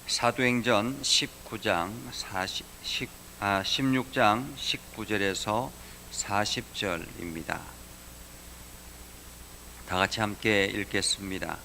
사도행전 16장 19절에서 40절입니다. 다 같이 함께 읽겠습니다.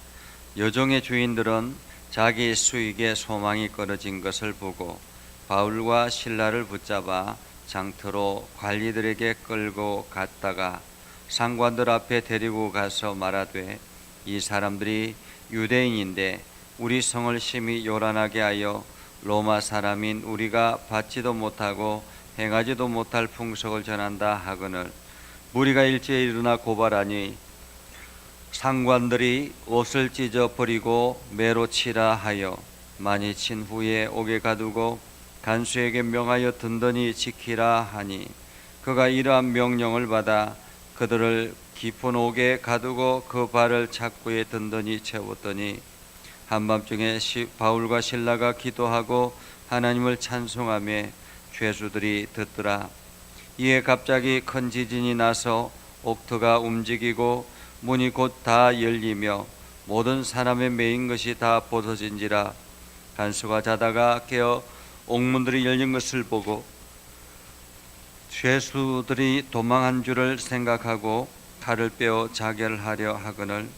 여종의 주인들은 자기 수익에 소망이 끊어진 것을 보고 바울과 실라를 붙잡아 장터로 관리들에게 끌고 갔다가 상관들 앞에 데리고 가서 말하되, 이 사람들이 유대인인데 우리 성을 심히 요란하게 하여 로마 사람인 우리가 받지도 못하고 행하지도 못할 풍속을 전한다 하거늘, 무리가 일제히 일어나 고발하니 상관들이 옷을 찢어 버리고 매로 치라 하여 많이 친 후에 옥에 가두고 간수에게 명하여 든든히 지키라 하니, 그가 이러한 명령을 받아 그들을 깊은 옥에 가두고 그 발을 착고에 든든히 채웠더니, 한밤중에 바울과 실라가 기도하고 하나님을 찬송하며 죄수들이 듣더라. 이에 갑자기 큰 지진이 나서 옥터가 움직이고 문이 곧 다 열리며 모든 사람의 매인 것이 다 벗어진지라. 간수가 자다가 깨어 옥문들이 열린 것을 보고 죄수들이 도망한 줄을 생각하고 칼을 빼어 자결하려 하거늘,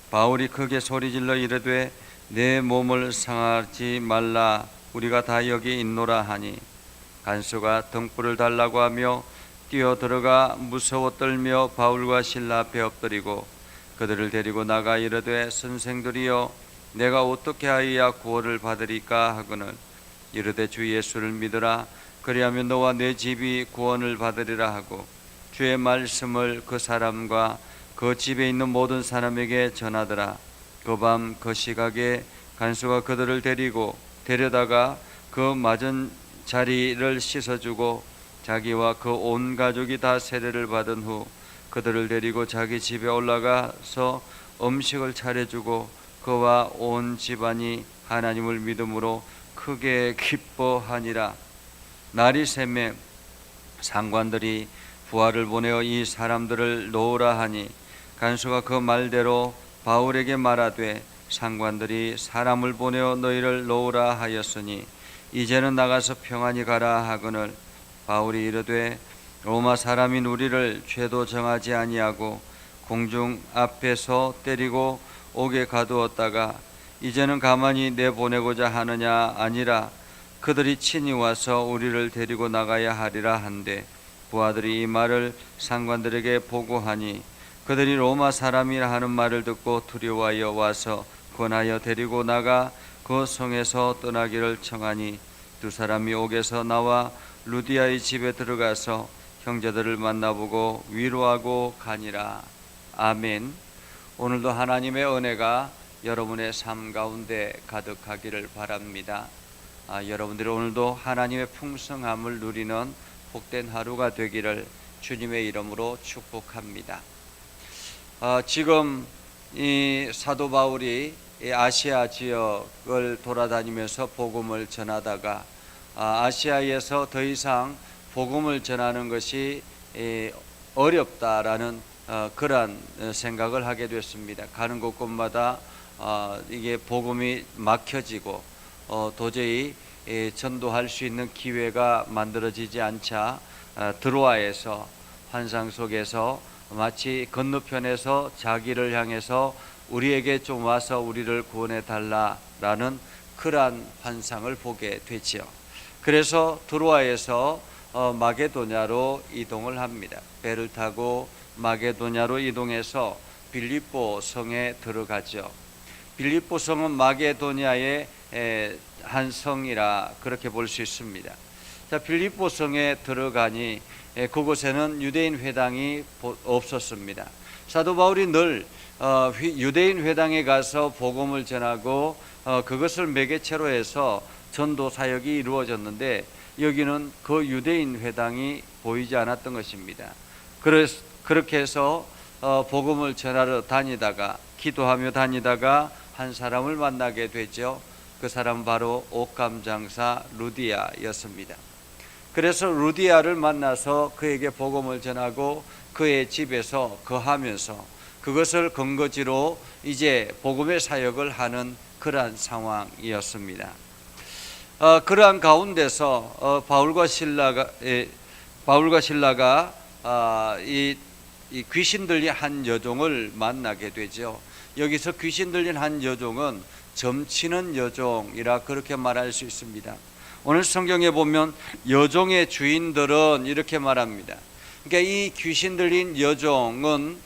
바울이 크게 소리질러 이르되, 내 몸을 상하지 말라, 우리가 다 여기 있노라 하니, 간수가 등불을 달라고 하며 뛰어들어가 무서워 떨며 바울과 실라 앞에 엎드리고 그들을 데리고 나가 이르되, 선생들이여, 내가 어떻게 하여야 구원을 받으리까 하거늘, 이르되 주 예수를 믿으라, 그리하면 너와 내 집이 구원을 받으리라 하고 주의 말씀을 그 사람과 그 집에 있는 모든 사람에게 전하더라. 그 밤 그 시각에 간수가 그들을 데려다가 그 맞은 자리를 씻어주고 자기와 그 온 가족이 다 세례를 받은 후 그들을 데리고 자기 집에 올라가서 음식을 차려주고 그와 온 집안이 하나님을 믿음으로 크게 기뻐하니라. 날이 새매 상관들이 부하를 보내어 이 사람들을 놓으라 하니, 간수가 그 말대로 바울에게 말하되, 상관들이 사람을 보내어 너희를 놓으라 하였으니 이제는 나가서 평안히 가라 하거늘, 바울이 이르되, 로마 사람인 우리를 죄도 정하지 아니하고 공중 앞에서 때리고 옥에 가두었다가 이제는 가만히 내보내고자 하느냐 아니라 그들이 친히 와서 우리를 데리고 나가야 하리라 한데, 부하들이 이 말을 상관들에게 보고하니 그들이 로마 사람이라 하는 말을 듣고 두려워하여 와서 권하여 데리고 나가 그 성에서 떠나기를 청하니, 두 사람이 옥에서 나와 루디아의 집에 들어가서 형제들을 만나보고 위로하고 가니라. 아멘. 오늘도 하나님의 은혜가 여러분의 삶 가운데 가득하기를 바랍니다. 여러분들이 오늘도 하나님의 풍성함을 누리는 복된 하루가 되기를 주님의 이름으로 축복합니다. 지금 이 사도 바울이 아시아 지역을 돌아다니면서 복음을 전하다가 아시아에서 더 이상 복음을 전하는 것이 어렵다라는 그러한 생각을 하게 됐습니다. 가는 곳곳마다 이게 복음이 막혀지고 도저히 전도할 수 있는 기회가 만들어지지 않자 드로아에서 환상 속에서 마치 건너편에서 자기를 향해서 우리에게 좀 와서 우리를 구원해 달라라는 그러한 환상을 보게 되죠. 그래서 드로아에서 마게도냐로 이동을 합니다. 배를 타고 마게도냐로 이동해서 빌립보 성에 들어가죠. 빌립보 성은 마게도냐의 한 성이라 그렇게 볼 수 있습니다. 자, 빌립보 성에 들어가니 그곳에는 유대인 회당이 없었습니다. 사도 바울이 늘 유대인 회당에 가서 복음을 전하고 그것을 매개체로 해서 전도 사역이 이루어졌는데, 여기는 그 유대인 회당이 보이지 않았던 것입니다. 그렇게 해서 복음을 전하러 다니다가 기도하며 다니다가 한 사람을 만나게 되죠. 그 사람은 바로 옷감 장사 루디아였습니다. 그래서 루디아를 만나서 그에게 복음을 전하고 그의 집에서 거하면서 그것을 근거지로 이제 복음의 사역을 하는 그러한 상황이었습니다. 그러한 가운데서 바울과 신라가 이 귀신 들린 한 여종을 만나게 되죠. 여기서 귀신 들린 한 여종은 점치는 여종이라 그렇게 말할 수 있습니다. 오늘 성경에 보면 여종의 주인들은 이렇게 말합니다. 그러니까 이 귀신 들린 여종은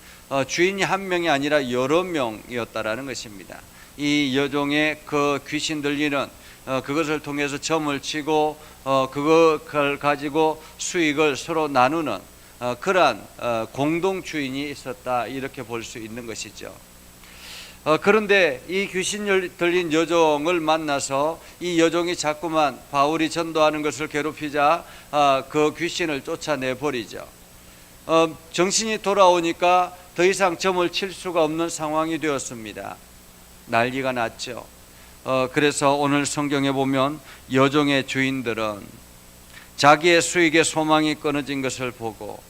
주인이 한 명이 아니라 여러 명이었다라는 것입니다. 이 여종의 그 귀신 들리는 그것을 통해서 점을 치고 그걸 가지고 수익을 서로 나누는 그러한 공동 주인이 있었다, 이렇게 볼 수 있는 것이죠. 그런데 이 귀신 들린 여종을 만나서 이 여종이 자꾸만 바울이 전도하는 것을 괴롭히자 그 귀신을 쫓아내 버리죠. 정신이 돌아오니까 더 이상 점을 칠 수가 없는 상황이 되었습니다. 난리가 났죠. 그래서 오늘 성경에 보면 여종의 주인들은 자기의 수익의 소망이 끊어진 것을 보고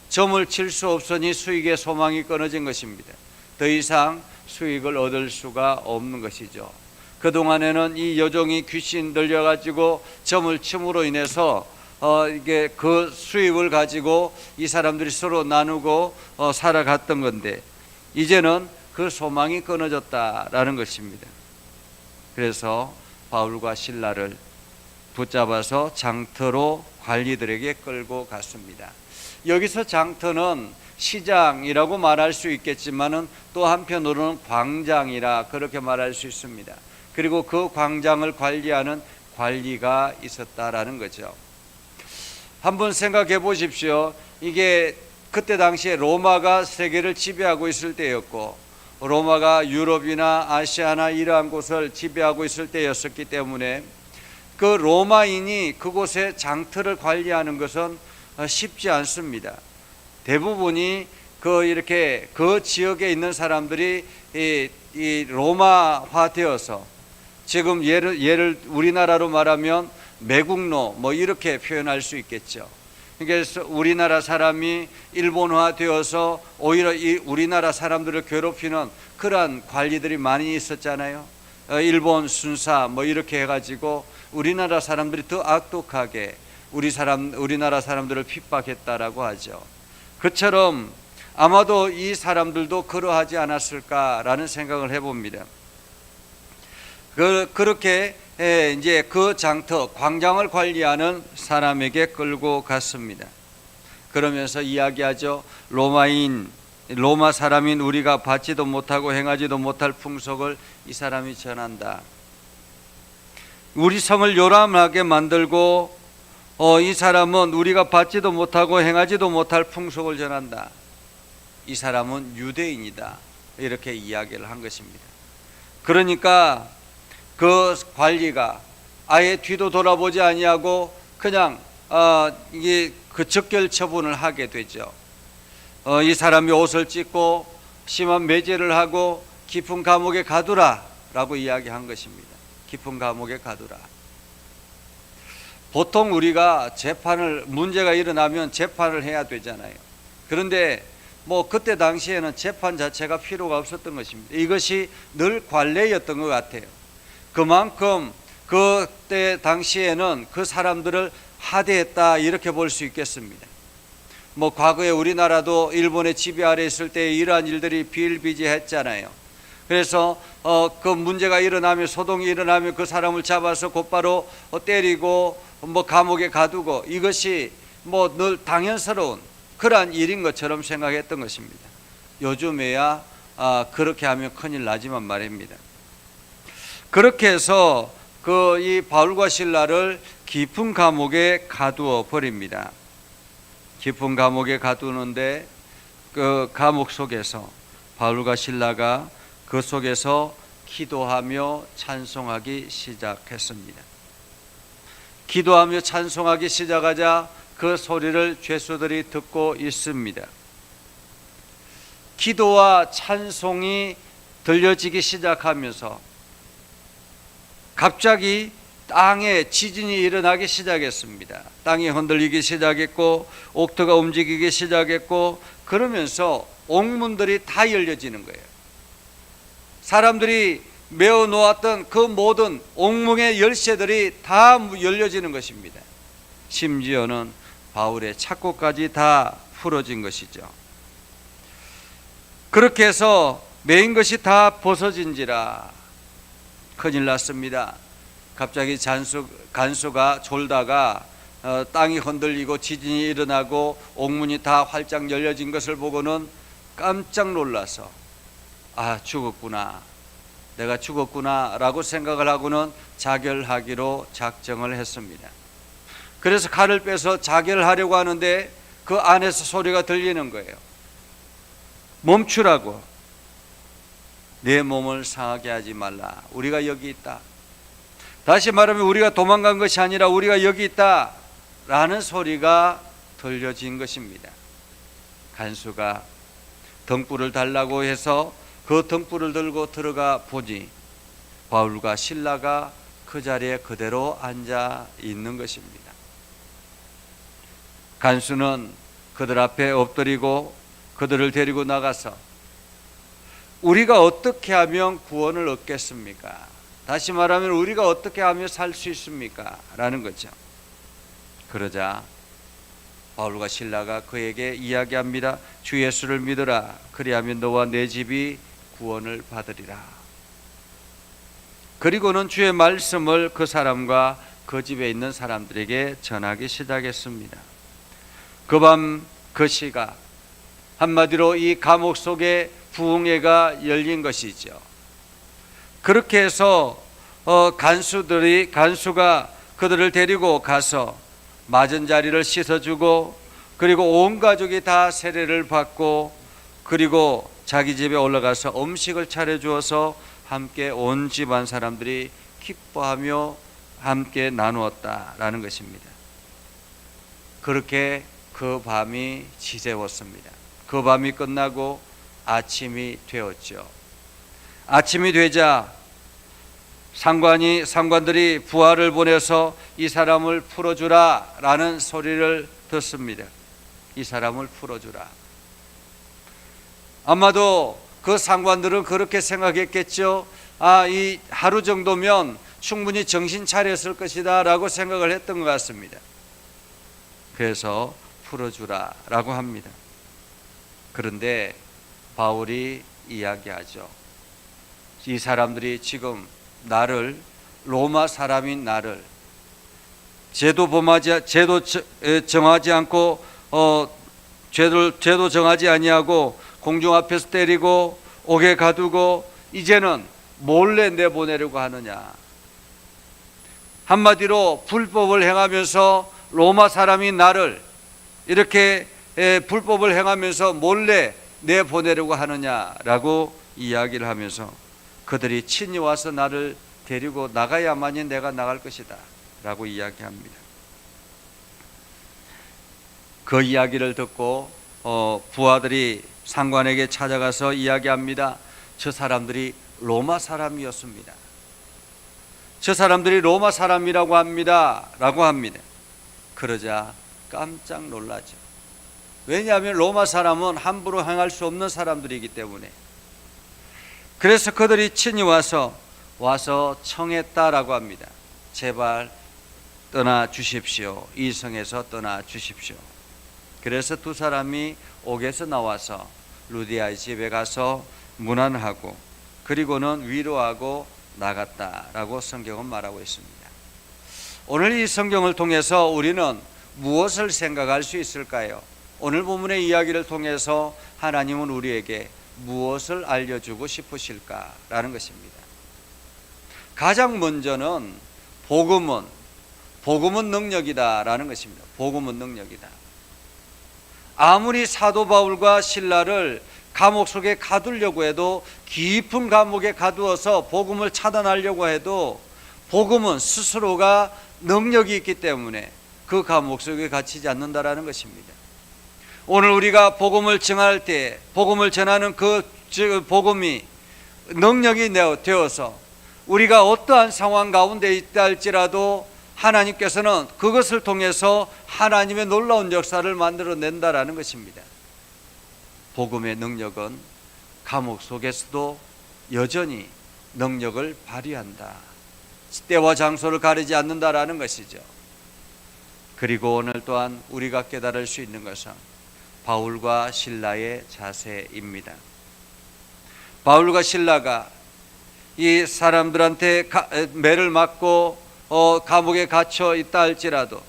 점을 칠 수 없으니 수익의 소망이 끊어진 것입니다. 더 이상 수익을 얻을 수가 없는 것이죠. 그동안에는 이 여종이 귀신 들려가지고 점을 침으로 인해서 이게 그 수입을 가지고 이 사람들이 서로 나누고 살아갔던 건데, 이제는 그 소망이 끊어졌다라는 것입니다. 그래서 바울과 신라를 붙잡아서 장터로 관리들에게 끌고 갔습니다. 여기서 장터는 시장이라고 말할 수 있겠지만은 또 한편으로는 광장이라 그렇게 말할 수 있습니다. 그리고 그 광장을 관리하는 관리가 있었다라는 거죠. 한번 생각해 보십시오. 이게 그때 당시에 로마가 세계를 지배하고 있을 때였고, 로마가 유럽이나 아시아나 이러한 곳을 지배하고 있을 때였었기 때문에 그 로마인이 그곳의 장터를 관리하는 것은 쉽지 않습니다. 대부분이 이렇게 그 지역에 있는 사람들이 이 로마화되어서, 지금 예를 우리나라로 말하면 매국노 뭐 이렇게 표현할 수 있겠죠. 그래서 우리나라 사람이 일본화되어서 오히려 이 우리나라 사람들을 괴롭히는 그러한 관리들이 많이 있었잖아요. 일본 순사 뭐 이렇게 해가지고 우리나라 사람들이 더 악독하게 우리나라 사람들을 핍박했다라고 하죠. 그처럼 아마도 이 사람들도 그러하지 않았을까라는 생각을 해봅니다. 그렇게 이제 그 장터 광장을 관리하는 사람에게 끌고 갔습니다. 그러면서 이야기하죠. 로마 사람인 우리가 받지도 못하고 행하지도 못할 풍속을 이 사람이 전한다. 우리 성을 요람하게 만들고 이 사람은 우리가 받지도 못하고 행하지도 못할 풍속을 전한다. 이 사람은 유대인이다. 이렇게 이야기를 한 것입니다. 그러니까 그 관리가 아예 뒤도 돌아보지 아니하고 그냥 이게 그 적결 처분을 하게 되죠. 이 사람이 옷을 찢고 심한 매제를 하고 깊은 감옥에 가두라 라고 이야기한 것입니다. 깊은 감옥에 가두라. 보통 우리가 문제가 일어나면 재판을 해야 되잖아요. 그런데 뭐 그때 당시에는 재판 자체가 필요가 없었던 것입니다. 이것이 늘 관례였던 것 같아요. 그만큼 그때 당시에는 그 사람들을 하대했다, 이렇게 볼 수 있겠습니다. 뭐 과거에 우리나라도 일본의 지배 아래 있을 때 이러한 일들이 비일비재했잖아요. 그래서 그 문제가 일어나면, 소동이 일어나면 그 사람을 잡아서 곧바로 때리고 뭐 감옥에 가두고, 이것이 뭐 늘 당연스러운 그러한 일인 것처럼 생각했던 것입니다. 요즘에야 그렇게 하면 큰일 나지만 말입니다. 그렇게 해서 이 바울과 신라를 깊은 감옥에 가두어 버립니다. 깊은 감옥에 가두는데 그 감옥 속에서 바울과 신라가 그 속에서 기도하며 찬송하기 시작했습니다. 기도하며 찬송하기 시작하자 그 소리를 죄수들이 듣고 있습니다. 기도와 찬송이 들려지기 시작하면서 갑자기 땅에 지진이 일어나기 시작했습니다. 땅이 흔들리기 시작했고 옥토가 움직이기 시작했고, 그러면서 옥문들이 다 열려지는 거예요. 사람들이 메어 놓았던 그 모든 옥문의 열쇠들이 다 열려지는 것입니다. 심지어는 바울의 착고까지 다 풀어진 것이죠. 그렇게 해서 메인 것이 다 벗어진지라 큰일 났습니다. 갑자기 간수가 졸다가 땅이 흔들리고 지진이 일어나고 옥문이 다 활짝 열려진 것을 보고는 깜짝 놀라서 죽었구나, 내가 죽었구나 라고 생각을 하고는 자결하기로 작정을 했습니다. 그래서 칼을 빼서 자결하려고 하는데 그 안에서 소리가 들리는 거예요. 멈추라고, 내 몸을 상하게 하지 말라, 우리가 여기 있다. 다시 말하면 우리가 도망간 것이 아니라 우리가 여기 있다 라는 소리가 들려진 것입니다. 간수가 등불을 달라고 해서 그 등불을 들고 들어가 보니 바울과 실라가 그 자리에 그대로 앉아 있는 것입니다. 간수는 그들 앞에 엎드리고 그들을 데리고 나가서 우리가 어떻게 하면 구원을 얻겠습니까? 다시 말하면 우리가 어떻게 하면 살 수 있습니까? 라는 거죠. 그러자 바울과 실라가 그에게 이야기합니다. 주 예수를 믿으라. 그리하면 너와 내 집이 구원을 받으리라. 그리고는 주의 말씀을 그 사람과 그 집에 있는 사람들에게 전하기 시작했습니다. 그 밤 그 시각, 한마디로 이 감옥 속에 부흥회가 열린 것이죠. 그렇게 해서 간수가 그들을 데리고 가서 맞은 자리를 씻어주고 그리고 온 가족이 다 세례를 받고 그리고 자기 집에 올라가서 음식을 차려주어서 함께 온 집안 사람들이 기뻐하며 함께 나누었다라는 것입니다. 그렇게 그 밤이 지새웠습니다. 그 밤이 끝나고 아침이 되었죠. 아침이 되자 상관들이 부하를 보내서 이 사람을 풀어주라 라는 소리를 듣습니다. 이 사람을 풀어주라. 아마도 그 상관들은 그렇게 생각했겠죠. 이 하루 정도면 충분히 정신 차렸을 것이다 라고 생각을 했던 것 같습니다. 그래서 풀어주라 라고 합니다. 그런데 바울이 이야기하죠. 이 사람들이 지금 나를, 로마 사람인 나를 죄도 정하지 않고 죄도 정하지 아니하고 공중 앞에서 때리고 옥에 가두고 이제는 몰래 내보내려고 하느냐. 한마디로 불법을 행하면서 로마 사람인 나를 이렇게 불법을 행하면서 몰래 내보내려고 하느냐라고 이야기를 하면서 그들이 친히 와서 나를 데리고 나가야만이 내가 나갈 것이다 라고 이야기합니다. 그 이야기를 듣고 부하들이 상관에게 찾아가서 이야기합니다. 저 사람들이 로마 사람이었습니다. 저 사람들이 로마 사람이라고 합니다 라고 합니다. 그러자 깜짝 놀라죠. 왜냐하면 로마 사람은 함부로 행할 수 없는 사람들이기 때문에. 그래서 그들이 친히 와서 청했다라고 합니다. 제발 떠나 주십시오. 이 성에서 떠나 주십시오. 그래서 두 사람이 옥에서 나와서 루디아의 집에 가서 문안하고 그리고는 위로하고 나갔다라고 성경은 말하고 있습니다. 오늘 이 성경을 통해서 우리는 무엇을 생각할 수 있을까요? 오늘 본문의 이야기를 통해서 하나님은 우리에게 무엇을 알려주고 싶으실까라는 것입니다. 가장 먼저는 복음은 능력이다라는 것입니다. 복음은 능력이다. 아무리 사도 바울과 실라를 감옥 속에 가두려고 해도, 깊은 감옥에 가두어서 복음을 차단하려고 해도 복음은 스스로가 능력이 있기 때문에 그 감옥 속에 갇히지 않는다라는 것입니다. 오늘 우리가 복음을 증할 때 복음을 전하는 그 복음이 능력이 되어서 우리가 어떠한 상황 가운데 있다 할지라도 하나님께서는 그것을 통해서 하나님의 놀라운 역사를 만들어낸다라는 것입니다. 복음의 능력은 감옥 속에서도 여전히 능력을 발휘한다. 때와 장소를 가리지 않는다라는 것이죠. 그리고 오늘 또한 우리가 깨달을 수 있는 것은 바울과 실라의 자세입니다. 바울과 실라가 이 사람들한테 매를 맞고 감옥에 갇혀 있다 할지라도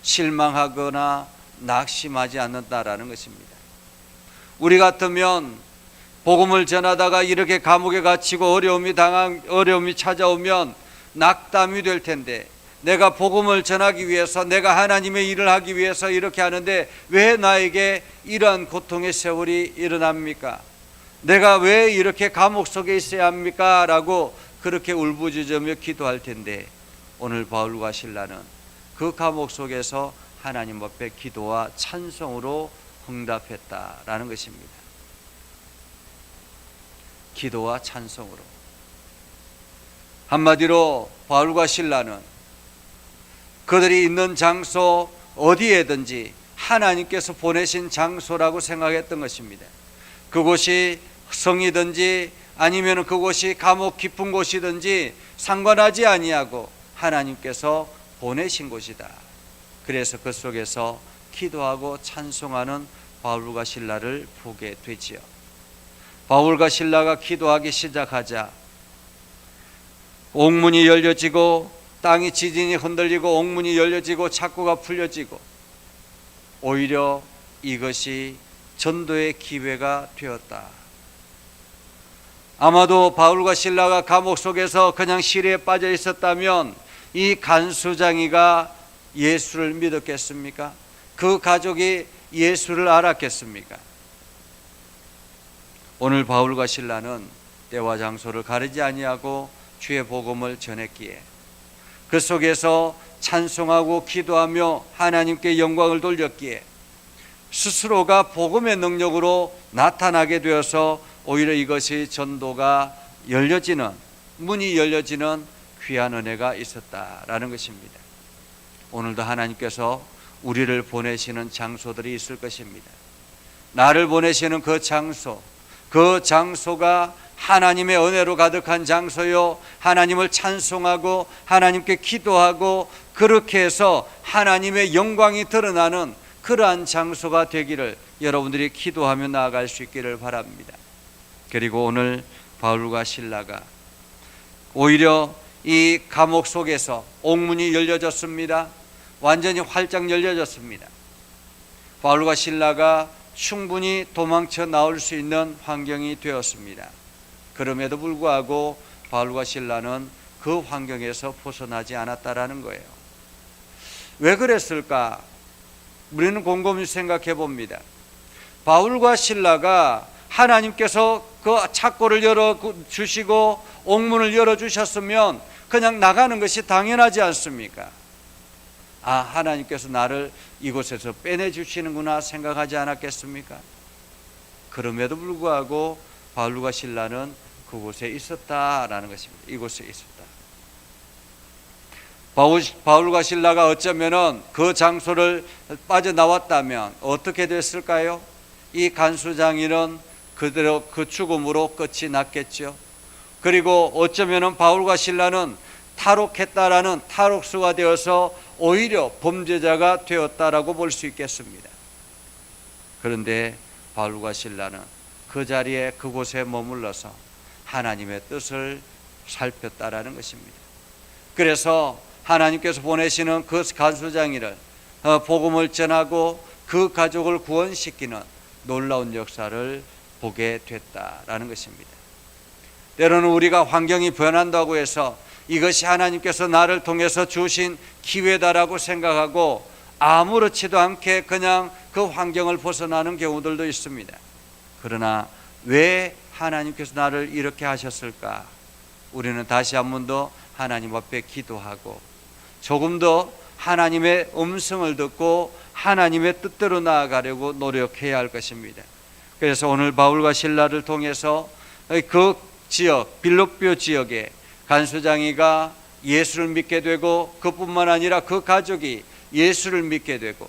실망하거나 낙심하지 않는다라는 것입니다. 우리 같으면 복음을 전하다가 이렇게 감옥에 갇히고 어려움이 찾아오면 낙담이 될 텐데, 내가 복음을 전하기 위해서, 내가 하나님의 일을 하기 위해서 이렇게 하는데 왜 나에게 이러한 고통의 세월이 일어납니까? 내가 왜 이렇게 감옥 속에 있어야 합니까? 라고 그렇게 울부짖으며 기도할 텐데, 오늘 바울과 실라는 그 감옥 속에서 하나님 앞에 기도와 찬송으로 응답했다라는 것입니다. 기도와 찬송으로. 한마디로 바울과 실라는 그들이 있는 장소 어디에든지 하나님께서 보내신 장소라고 생각했던 것입니다. 그곳이 성이든지 아니면 그곳이 감옥 깊은 곳이든지 상관하지 아니하고 하나님께서 보내신 곳이다. 그래서 그 속에서 기도하고 찬송하는 바울과 실라를 보게 되지요. 바울과 실라가 기도하기 시작하자 옥문이 열려지고 땅이 지진이 흔들리고 옥문이 열려지고 착고가 풀려지고, 오히려 이것이 전도의 기회가 되었다. 아마도 바울과 실라가 감옥 속에서 그냥 시리에 빠져 있었다면 이 간수장이가 예수를 믿었겠습니까? 그 가족이 예수를 알았겠습니까? 오늘 바울과 실라는 때와 장소를 가리지 아니하고 주의 복음을 전했기에 그 속에서 찬송하고 기도하며 하나님께 영광을 돌렸기에 스스로가 복음의 능력으로 나타나게 되어서 오히려 이것이 전도가 열려지는, 문이 열려지는 귀한 은혜가 있었다라는 것입니다. 오늘도 하나님께서 우리를 보내시는 장소들이 있을 것입니다. 나를 보내시는 그 장소가 하나님의 은혜로 가득한 장소요, 하나님을 찬송하고 하나님께 기도하고 그렇게 해서 하나님의 영광이 드러나는 그러한 장소가 되기를 여러분들이 기도하며 나아갈 수 있기를 바랍니다. 그리고 오늘 바울과 실라가 오히려 이 감옥 속에서 옥문이 열려졌습니다. 완전히 활짝 열려졌습니다. 바울과 실라가 충분히 도망쳐 나올 수 있는 환경이 되었습니다. 그럼에도 불구하고 바울과 실라는 그 환경에서 벗어나지 않았다라는 거예요. 왜 그랬을까? 우리는 곰곰이 생각해 봅니다. 바울과 실라가 하나님께서 그 착고를 열어주시고 옥문을 열어주셨으면 그냥 나가는 것이 당연하지 않습니까? 아, 하나님께서 나를 이곳에서 빼내주시는구나 생각하지 않았겠습니까? 그럼에도 불구하고 바울과 실라는 그곳에 있었다라는 것입니다. 이곳에 있었다. 바울과 실라가 어쩌면은 그 장소를 빠져나왔다면 어떻게 됐을까요? 이 간수장인은 그대로 그 죽음으로 끝이 났겠죠. 그리고 어쩌면은 바울과 실라는 탈옥했다라는 탈옥수가 되어서 오히려 범죄자가 되었다라고 볼 수 있겠습니다. 그런데 바울과 실라는 그 자리에 그곳에 머물러서 하나님의 뜻을 살폈다라는 것입니다. 그래서 하나님께서 보내시는 그 간수장이를 복음을 전하고 그 가족을 구원시키는 놀라운 역사를 보게 됐다라는 것입니다. 때로는 우리가 환경이 변한다고 해서 이것이 하나님께서 나를 통해서 주신 기회다라고 생각하고 아무렇지도 않게 그냥 그 환경을 벗어나는 경우들도 있습니다. 그러나 왜 하나님께서 나를 이렇게 하셨을까? 우리는 다시 한 번 더 하나님 앞에 기도하고 조금 더 하나님의 음성을 듣고 하나님의 뜻대로 나아가려고 노력해야 할 것입니다. 그래서 오늘 바울과 실라를 통해서 그 지역, 빌립보 지역에 간수장이가 예수를 믿게 되고 그뿐만 아니라 그 가족이 예수를 믿게 되고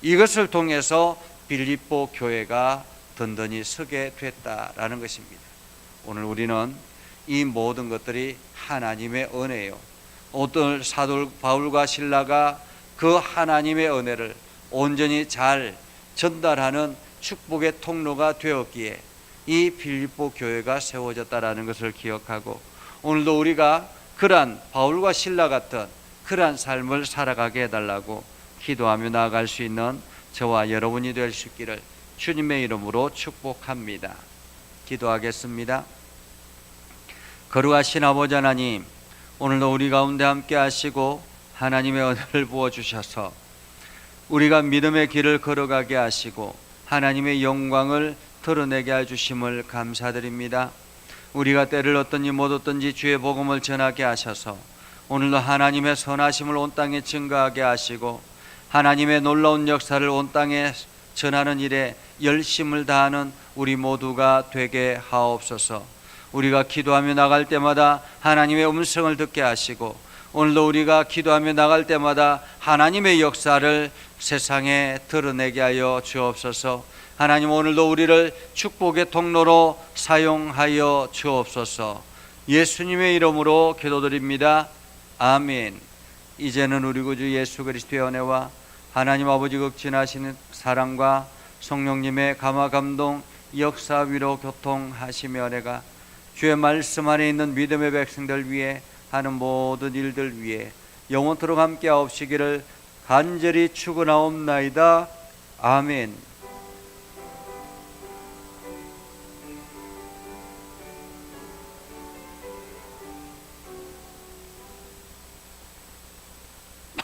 이것을 통해서 빌립보 교회가 든든히 서게 됐다라는 것입니다. 오늘 우리는 이 모든 것들이 하나님의 은혜예요. 어떤 사도 바울과 실라가 그 하나님의 은혜를 온전히 잘 전달하는 축복의 통로가 되었기에 이 빌립보 교회가 세워졌다라는 것을 기억하고, 오늘도 우리가 그러한 바울과 실라 같은 그러한 삶을 살아가게 해달라고 기도하며 나아갈 수 있는 저와 여러분이 될 수 있기를 주님의 이름으로 축복합니다. 기도하겠습니다. 거룩하신 아버지 하나님, 오늘도 우리 가운데 함께 하시고 하나님의 은혜를 부어주셔서 우리가 믿음의 길을 걸어가게 하시고 하나님의 영광을 드러내게 해주심을 감사드립니다. 우리가 때를 얻든지 못 얻든지 주의 복음을 전하게 하셔서 오늘도 하나님의 선하심을 온 땅에 증거하게 하시고 하나님의 놀라운 역사를 온 땅에 전하는 일에 열심을 다하는 우리 모두가 되게 하옵소서. 우리가 기도하며 나갈 때마다 하나님의 음성을 듣게 하시고 오늘도 우리가 기도하며 나갈 때마다 하나님의 역사를 세상에 드러내게 하여 주옵소서. 하나님, 오늘도 우리를 축복의 통로로 사용하여 주옵소서. 예수님의 이름으로 기도드립니다. 아멘. 이제는 우리 구주 예수 그리스도의 은혜와 하나님 아버지 극진하시는 사랑과 성령님의 감화 감동 역사 위로 교통하시며 은혜가 주의 말씀 안에 있는 믿음의 백성들 위해 하는 모든 일들 위해 영원토록 함께 하옵시기를 간절히 축원하옵나이다. 아멘.